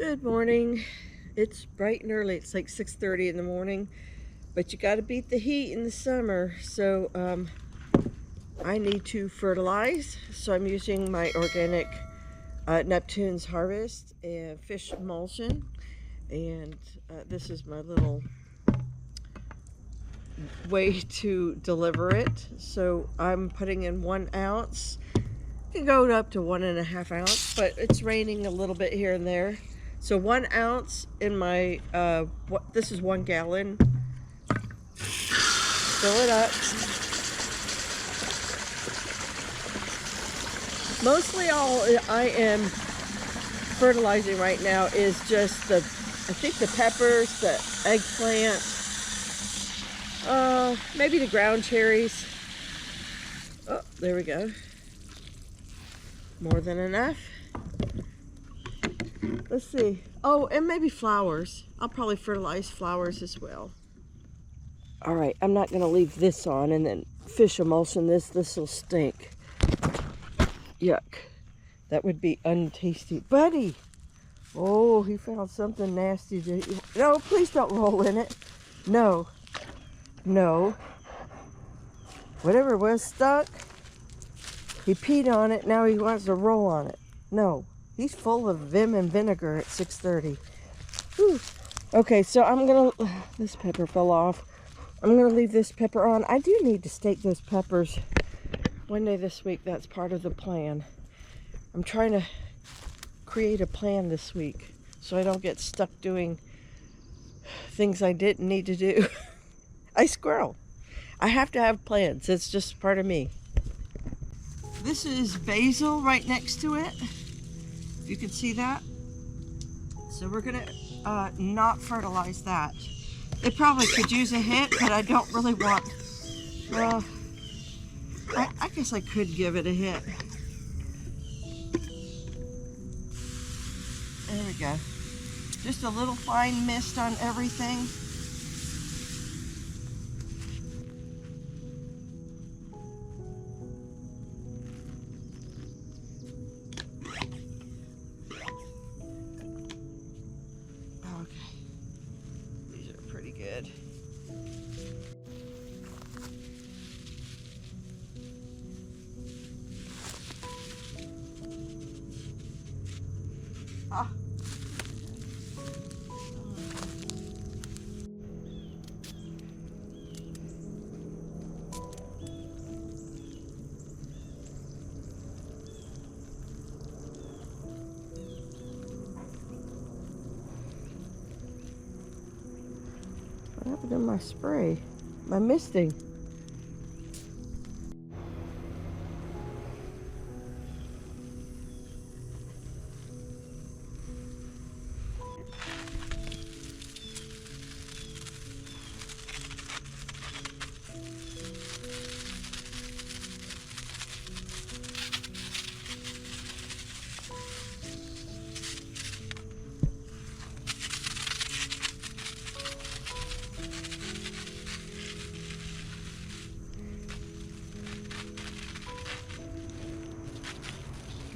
Good morning. It's bright and early. It's like 6:30 in the morning, but you got to beat the heat in the summer. So I need to fertilize. So I'm using my organic Neptune's Harvest and fish emulsion. And this is my little way to deliver it. So I'm putting in 1 ounce. You can go up to 1.5 ounces, but it's raining a little bit here and there. So 1 ounce in my, this is 1 gallon. Fill it up. Mostly all I am fertilizing right now is just I think the peppers, the eggplant, maybe the ground cherries. Oh, there we go. More than enough. Let's see. Oh, and maybe flowers. I'll probably fertilize flowers as well. All right, I'm not gonna leave this on and then fish emulsion this. This will stink. Yuck. That would be untasty. Buddy! Oh, he found something nasty to eat. No, please don't roll in it. No. No. Whatever was stuck, he peed on it. Now he wants to roll on it. No. He's full of vim and vinegar at 6:30. Whew. Okay, so I'm gonna, this pepper fell off. I'm gonna leave this pepper on. I do need to stake those peppers one day this week. That's part of the plan. I'm trying to create a plan this week so I don't get stuck doing things I didn't need to do. I squirrel. I have to have plans. It's just part of me. This is basil right next to it. You can see that. So we're gonna not fertilize that. It probably could use a hit, but I don't really want, I guess I could give it a hit. There we go. Just a little fine mist on everything. Good. Ah. What happened to my spray? My misting.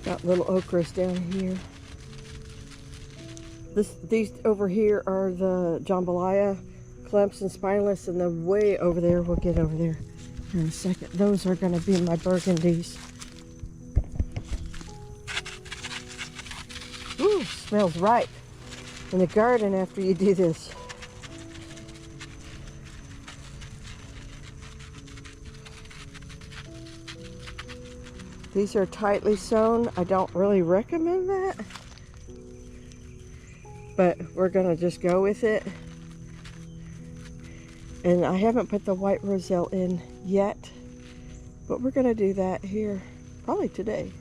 Got little okras down here. These over here are the jambalaya, clemps, and spineless, and the way over there, we'll get over there in a second. Those are going to be my burgundies. Ooh, smells ripe in the garden after you do this. These are tightly sewn. I don't really recommend that, but we're gonna just go with it. And I haven't put the white roselle in yet, but we're gonna do that here probably today.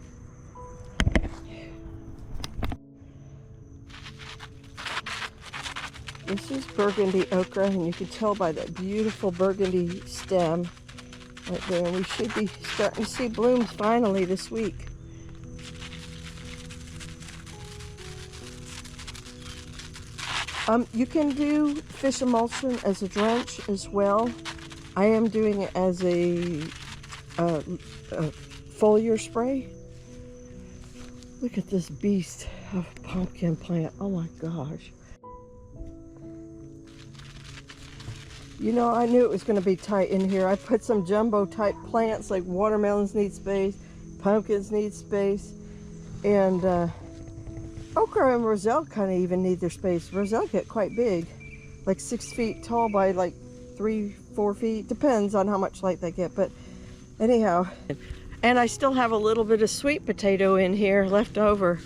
This is burgundy okra, and you can tell by that beautiful burgundy stem right there. We should be starting to see blooms finally this week. You can do fish emulsion as a drench as well. I am doing it as a foliar spray. Look at this beast of a pumpkin plant. Oh my gosh. You know, I knew it was going to be tight in here. I put some jumbo type plants, like watermelons need space, pumpkins need space, and okra and roselle kind of even need their space. Roselle get quite big, like 6 feet tall by like 3-4 feet. Depends on how much light they get, but anyhow. And I still have a little bit of sweet potato in here left over.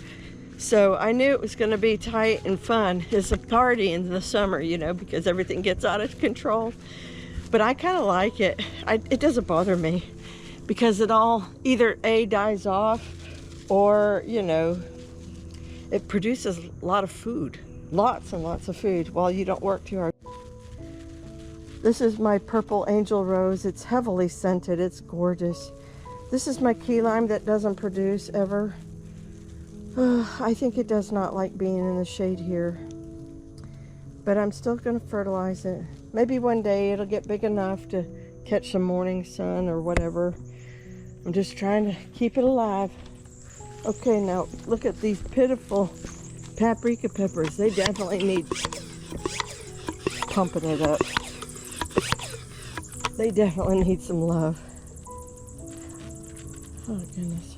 So I knew it was going to be tight and fun. It's a party in the summer, you know, because everything gets out of control. But I kind of like it. It doesn't bother me because it all either A, dies off, or, you know, it produces a lot of food. Lots and lots of food while you don't work too hard. This is my purple angel rose. It's heavily scented. It's gorgeous. This is my key lime that doesn't produce ever. I think it does not like being in the shade here, but I'm still going to fertilize it. Maybe one day it'll get big enough to catch some morning sun or whatever. I'm just trying to keep it alive. Okay, now look at these pitiful paprika peppers. They definitely need pumping it up. They definitely need some love. Oh goodness.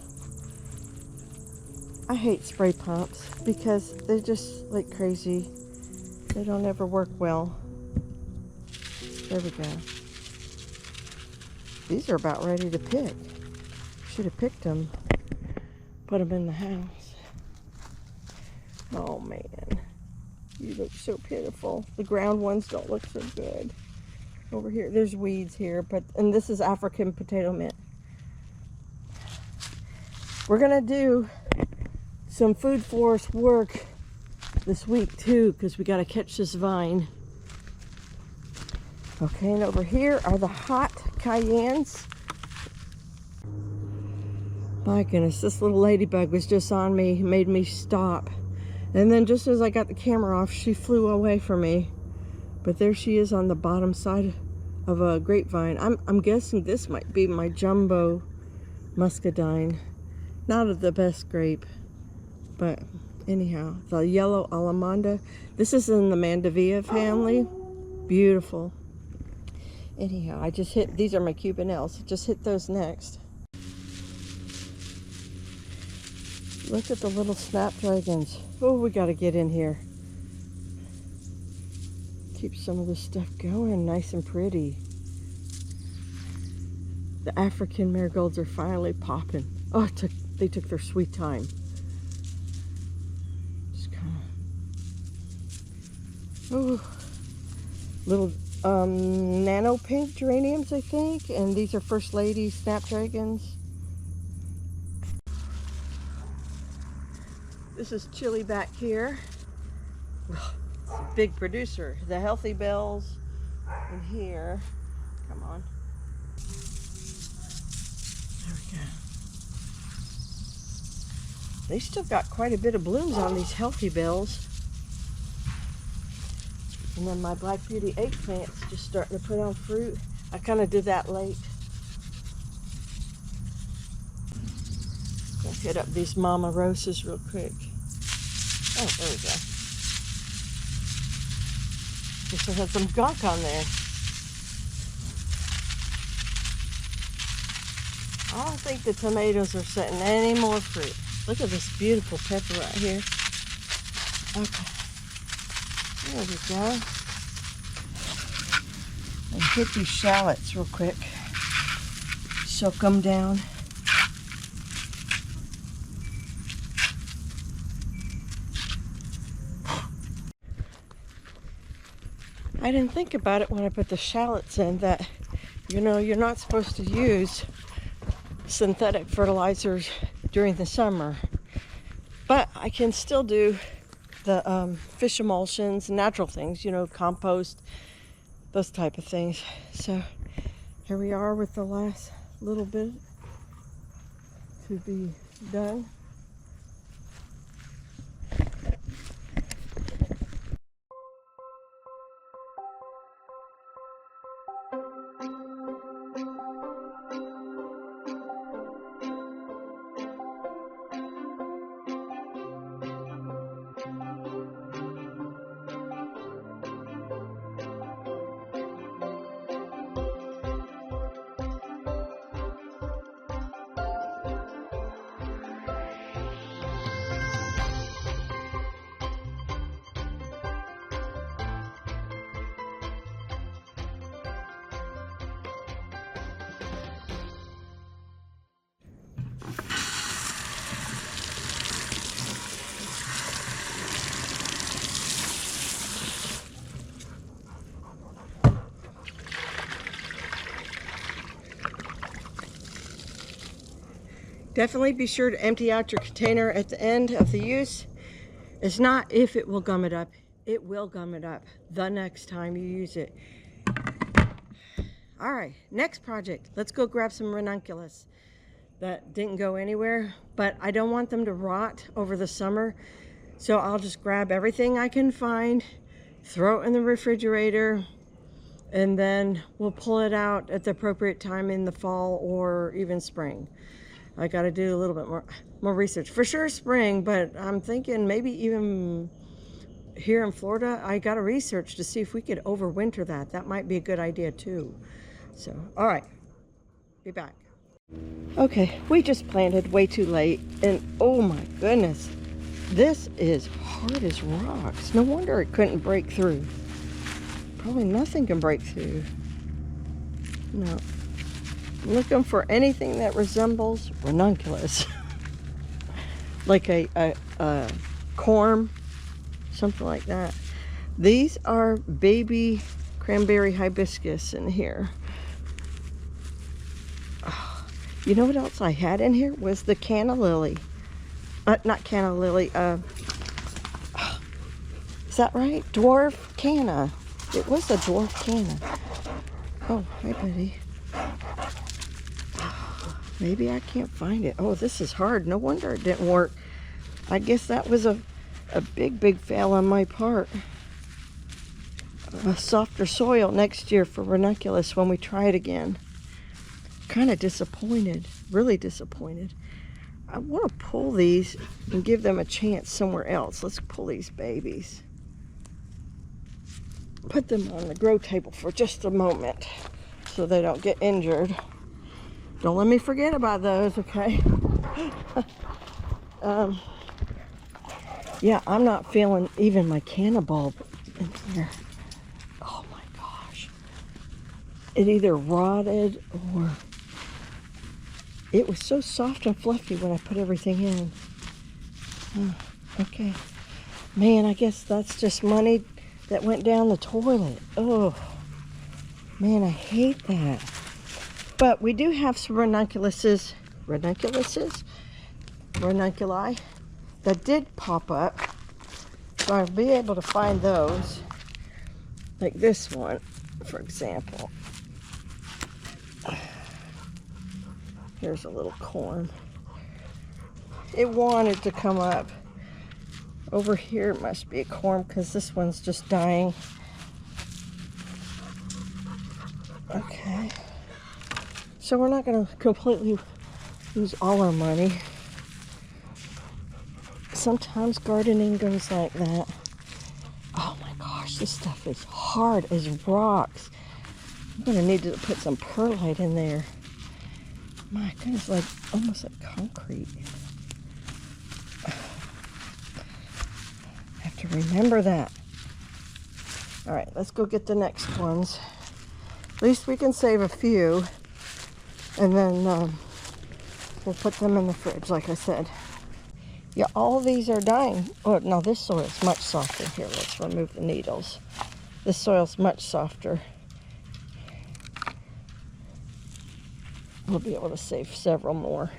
I hate spray pumps because they're just like crazy. They don't ever work well. There we go. These are about ready to pick. Should have picked them. Put them in the house. Oh man. You look so pitiful. The ground ones don't look so good. Over here, there's weeds here, and this is African potato mint. We're gonna do some food forest work this week too, because we got to catch this vine. Okay, and over here are the hot cayennes. My goodness, this little ladybug was just on me, made me stop, and then just as I got the camera off, she flew away from me. But there she is on the bottom side of a grapevine. I'm guessing this might be my jumbo muscadine. Not the best grape. But anyhow, the yellow alamanda. This is in the Mandevilla family. Beautiful. Anyhow, I just hit, these are my cubanelles. Just hit those next. Look at the little snapdragons. Oh, we got to get in here. Keep some of this stuff going nice and pretty. The African marigolds are finally popping. Oh, they took their sweet time. Oh, little nano pink geraniums, I think, and these are First Lady snapdragons. This is chili back here. It's a big producer. The healthy bells in here. Come on. There we go. They still got quite a bit of blooms on these healthy bells. And then my Black Beauty eggplant's just starting to put on fruit. I kind of did that late. Let's hit up these mama roses real quick. Oh, there we go. Guess I had some gunk on there. I don't think the tomatoes are setting any more fruit. Look at this beautiful pepper right here. Okay. There we go. And hit these shallots real quick. Soak them down. I didn't think about it when I put the shallots in that, you know, you're not supposed to use synthetic fertilizers during the summer. But I can still do the fish emulsions, natural things, you know, compost, those type of things. So here we are with the last little bit to be done. Definitely be sure to empty out your container at the end of the use. It's not if it will gum it up. It will gum it up the next time you use it. All right, next project. Let's go grab some ranunculus. That didn't go anywhere, but I don't want them to rot over the summer. So I'll just grab everything I can find, throw it in the refrigerator, and then we'll pull it out at the appropriate time in the fall or even spring. I got to do a little bit more research. For sure spring, but I'm thinking maybe even here in Florida, I got to research to see if we could overwinter that. That might be a good idea too. So, all right, be back. Okay, we just planted way too late, and oh my goodness, this is hard as rocks. No wonder it couldn't break through. Probably nothing can break through. No. I'm looking for anything that resembles ranunculus. Like a corm, something like that. These are baby cranberry hibiscus in here. Oh, you know what else I had in here was the canna lily. Not canna lily. Is that right? Dwarf canna. It was a dwarf canna. Oh, hi, buddy. Maybe I can't find it. Oh, this is hard. No wonder it didn't work. I guess that was a big fail on my part. A softer soil next year for ranunculus when we try it again. Kind of disappointed. Really disappointed. I want to pull these and give them a chance somewhere else. Let's pull these babies. Put them on the grow table for just a moment so they don't get injured. Don't let me forget about those, okay? Yeah, I'm not feeling even my canna bulb in here. Oh my gosh. It either rotted or it was so soft and fluffy when I put everything in. Okay. Man, I guess that's just money that went down the toilet. Oh, man, I hate that. But we do have some ranunculi that did pop up. So I'll be able to find those. Like this one, for example. Here's a little corm. It wanted to come up. Over here it must be a corm because this one's just dying. Okay. So we're not going to completely lose all our money. Sometimes gardening goes like that. Oh my gosh, this stuff is hard as rocks. I'm going to need to put some perlite in there. My goodness, like almost like concrete. I have to remember that. All right, let's go get the next ones. At least we can save a few. And then we'll put them in the fridge, like I said. Yeah, all of these are dying. Oh, no, this soil is much softer. Here, let's remove the needles. This soil's much softer. We'll be able to save several more.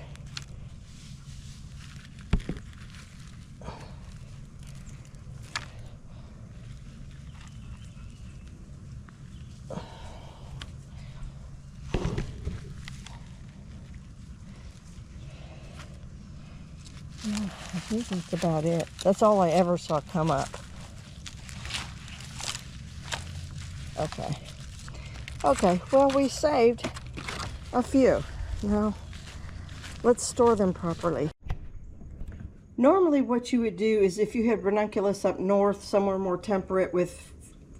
I think that's about it. That's all I ever saw come up. Okay. Okay, well, we saved a few. Now, let's store them properly. Normally what you would do is if you had ranunculus up north, somewhere more temperate with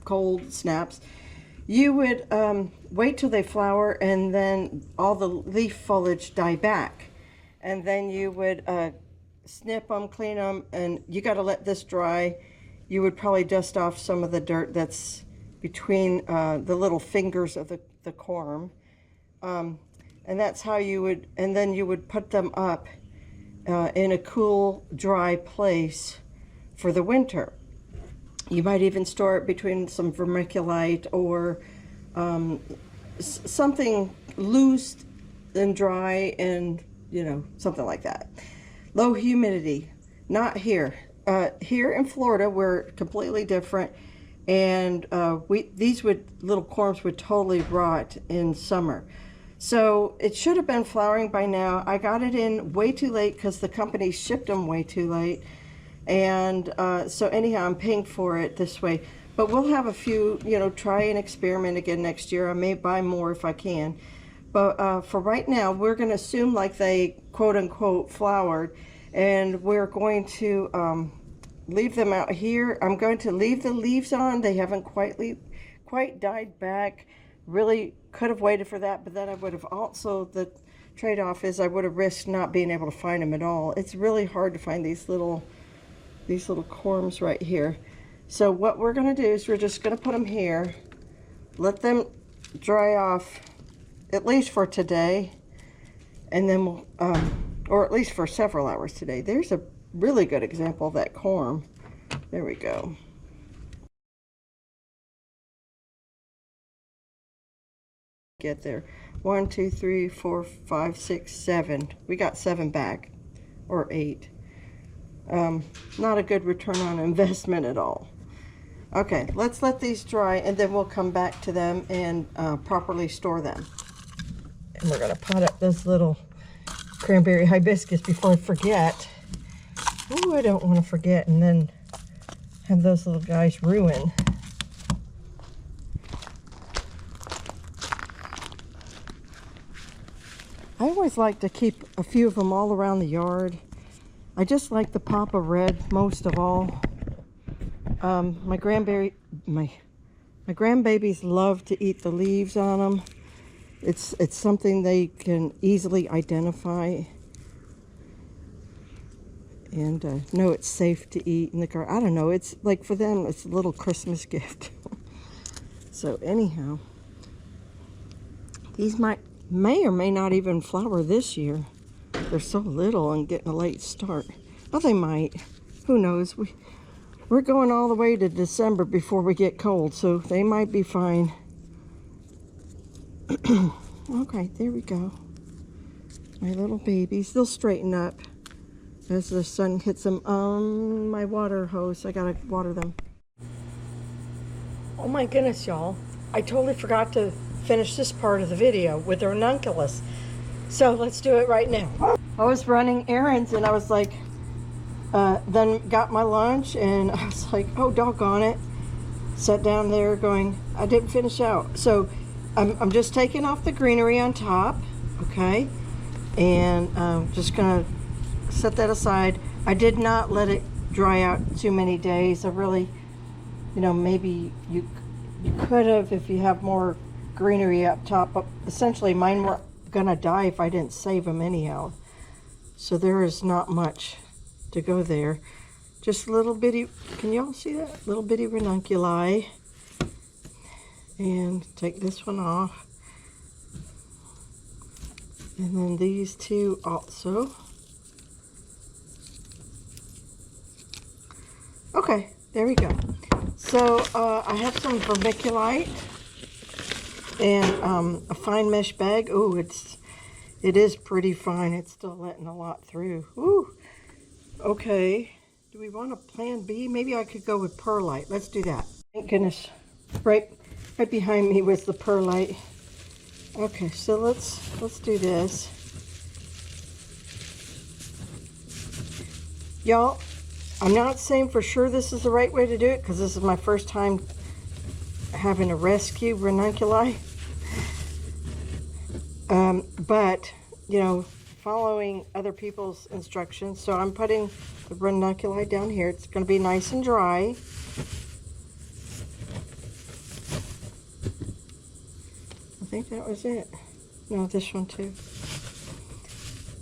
cold snaps, you would wait till they flower and then all the leaf foliage die back. And then you would snip them, clean them, and you got to let this dry. You would probably dust off some of the dirt that's between the little fingers of the corm. And that's how you would, and then you would put them up in a cool, dry place for the winter. You might even store it between some vermiculite or something loose and dry, and you know, something like that. Low humidity, not here. Here in Florida, we're completely different, and these little corms would totally rot in summer. So it should have been flowering by now. I got it in way too late because the company shipped them way too late. And so anyhow, I'm paying for it this way. But we'll have a few, you know, try and experiment again next year. I may buy more if I can. But for right now, we're going to assume like they quote unquote flowered. And we're going to leave them out here. I'm going to leave the leaves on. They haven't quite died back. Really could have waited for that, but then I would have also, the trade-off is I would have risked not being able to find them at all. It's really hard to find these little corms right here. So what we're going to do is we're just going to put them here, let them dry off at least for today, and then we'll, or at least for several hours today. There's a really good example of that corm. There we go. Get there. 1, 2, 3, 4, 5, 6, 7. We got 7 back, or 8. Not a good return on investment at all. Okay, let's let these dry, and then we'll come back to them and properly store them. And we're gonna pot up this little cranberry hibiscus before I forget. Oh, I don't want to forget and then have those little guys ruin. I always like to keep a few of them all around the yard. I just like the pop of red most of all. My grandbabies love to eat the leaves on them. It's something they can easily identify and know it's safe to eat in the garden. I don't know, it's like for them it's a little Christmas gift. So anyhow, these may or may not even flower this year. They're so little and getting a late start. Well, they might. Who knows? We're going all the way to December before we get cold, so they might be fine. Okay, there we go. My little babies. They'll straighten up as the sun hits them on my water hose. I gotta water them. Oh my goodness, y'all. I totally forgot to finish this part of the video with the ranunculus. So let's do it right now. I was running errands and I was like, then got my lunch and I was like, oh doggone it. Sat down there going, I didn't finish out. So I'm just taking off the greenery on top, okay? And I'm just gonna set that aside. I did not let it dry out too many days. I really, you know, maybe you could have if you have more greenery up top, but essentially mine were gonna die if I didn't save them anyhow. So there is not much to go there. Just little bitty, can y'all see that? Little bitty ranunculi. And take this one off. And then these two also. Okay, there we go. So I have some vermiculite and a fine mesh bag. Oh, it is pretty fine. It's still letting a lot through. Ooh. Okay. Do we want a plan B? Maybe I could go with perlite. Let's do that. Thank goodness. Right behind me was the perlite. Okay, so let's do this. Y'all, I'm not saying for sure this is the right way to do it because this is my first time having to rescue ranunculi. But, you know, following other people's instructions. So I'm putting the ranunculi down here. It's going to be nice and dry. I think that was it. No, this one too.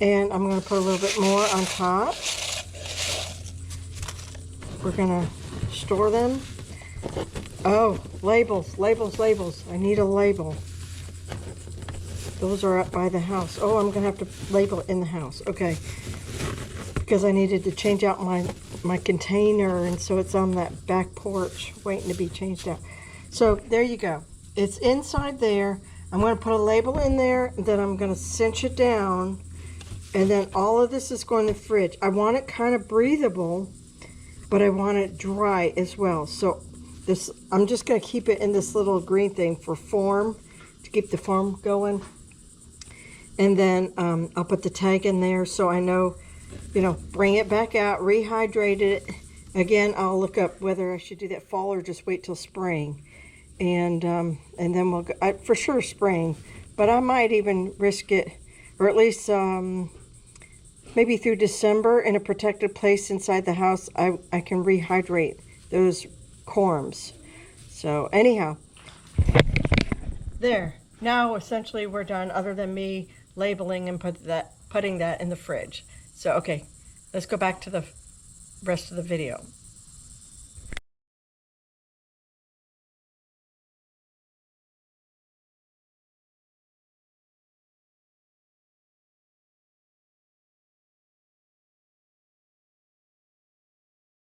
And I'm going to put a little bit more on top. We're going to store them. Oh, labels, labels, labels. I need a label. Those are up by the house. Oh, I'm going to have to label it in the house. Okay. Because I needed to change out my container, and so it's on that back porch waiting to be changed out. So there you go. It's inside there. I'm going to put a label in there, and then I'm going to cinch it down And then all of this is going in the fridge. I want it kind of breathable, but I want it dry as well. So this, I'm just going to keep it in this little green thing for form, to keep the form going. And then I'll put the tag in there so I know, you know, bring it back out, rehydrate it. Again, I'll look up whether I should do that fall or just wait till spring. And then we'll go, for sure spring, but I might even risk it, or at least maybe through December in a protected place inside the house. I can rehydrate those corms. So anyhow, there. Now essentially we're done, other than me labeling and putting that in the fridge. So okay, let's go back to the rest of the video.